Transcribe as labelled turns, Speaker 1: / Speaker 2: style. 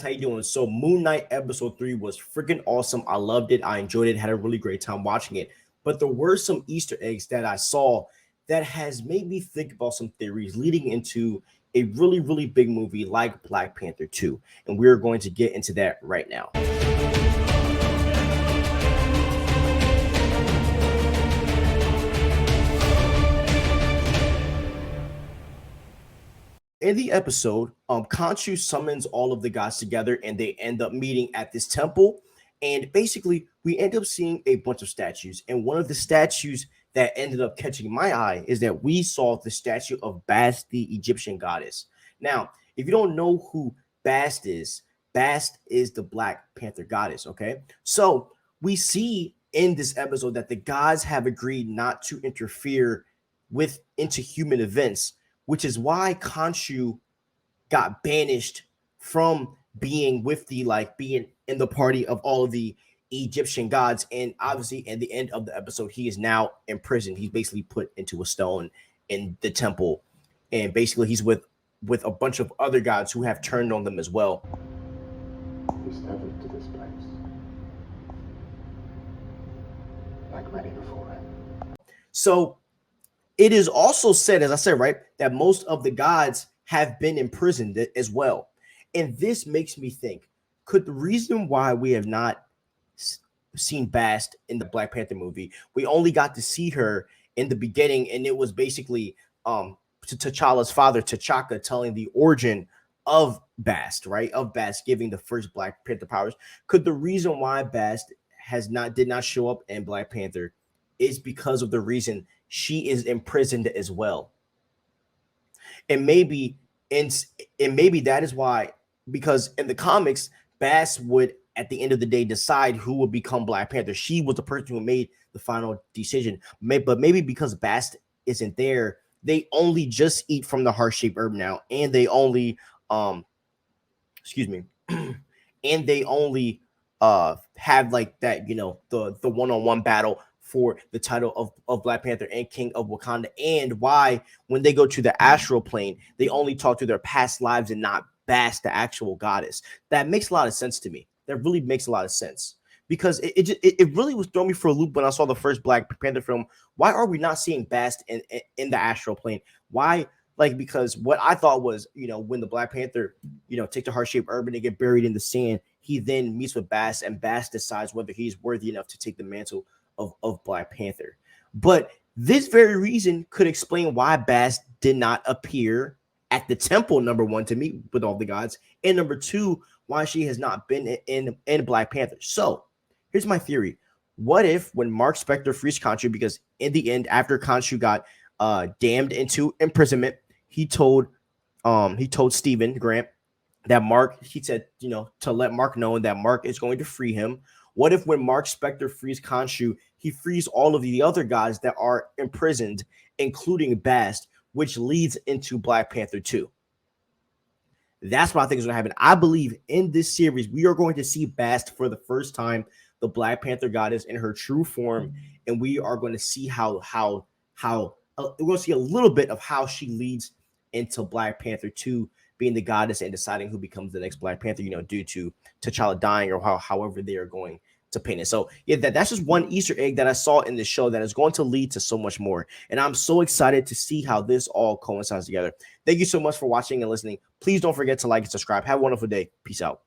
Speaker 1: How you doing? So Moon Knight episode 3 was freaking awesome. I loved it. I enjoyed it. Had a really great time watching it. But there were some Easter eggs that I saw that has made me think about some theories leading into a really, really big movie like Black Panther 2. And we're going to get into that right now. In the episode, Khonshu summons all of the gods together and they end up meeting at this temple. And basically, we end up seeing a bunch of statues. And one of the statues that ended up catching my eye is that we saw the statue of Bast, the Egyptian goddess. Now, if you don't know who Bast is the Black Panther goddess, okay? So we see in this episode that the gods have agreed not to interfere with into human events, which is why Khonshu got banished from being with the being in the party of all of the Egyptian gods. And obviously, at the end of the episode, he is now imprisoned. He's basically put into a stone in the temple, and basically he's with a bunch of other gods who have turned on them as well.
Speaker 2: We step into this place like many before it.
Speaker 1: So it is also said, as I said, right, that most of the gods have been imprisoned as well. And this makes me think, could the reason why we have not seen Bast in the Black Panther movie, we only got to see her in the beginning, and it was basically T'Challa's father, T'Chaka, telling the origin of Bast, right? Of Bast giving the first Black Panther powers. Could the reason why Bast did not show up in Black Panther is because of the reason she is imprisoned as well? And maybe that is why, because in the comics, Bast would at the end of the day decide who would become Black Panther. She was the person who made the final decision. But maybe because Bast isn't there, they only just eat from the heart-shaped herb now, and they only excuse me, and they only have like that, the one-on-one battle for the title of Black Panther and King of Wakanda, and why when they go to the astral plane, they only talk to their past lives and not Bast, the actual goddess. That makes a lot of sense to me. That really makes a lot of sense, because it really was throwing me for a loop when I saw the first Black Panther film. Why are we not seeing Bast in the astral plane? Why? Because what I thought was, when the Black Panther, take the heart-shaped herb and they get buried in the sand, he then meets with Bast, and Bast decides whether he's worthy enough to take the mantle of Black Panther. But this very reason could explain why Bast did not appear at the temple, number one, to meet with all the gods, and number two, why she has not been in Black Panther. So here's my theory. What if when Mark Spector frees Khonshu, because in the end, after Khonshu got damned into imprisonment, he told Stephen Grant that he said, to let Mark know that Mark is going to free him. What if when Mark Spector frees Khonshu, he frees all of the other guys that are imprisoned, including Bast, which leads into Black Panther 2? That's what I think is going to happen. I believe in this series, we are going to see Bast for the first time, the Black Panther goddess in her true form, and we are going to see how we're going to see a little bit of how she leads into Black Panther 2, being the goddess and deciding who becomes the next Black Panther, due to T'Challa dying, or however they are going to paint it. So yeah, that's just one Easter egg that I saw in the show that is going to lead to so much more. And I'm so excited to see how this all coincides together. Thank you so much for watching and listening. Please don't forget to like and subscribe. Have a wonderful day. Peace out.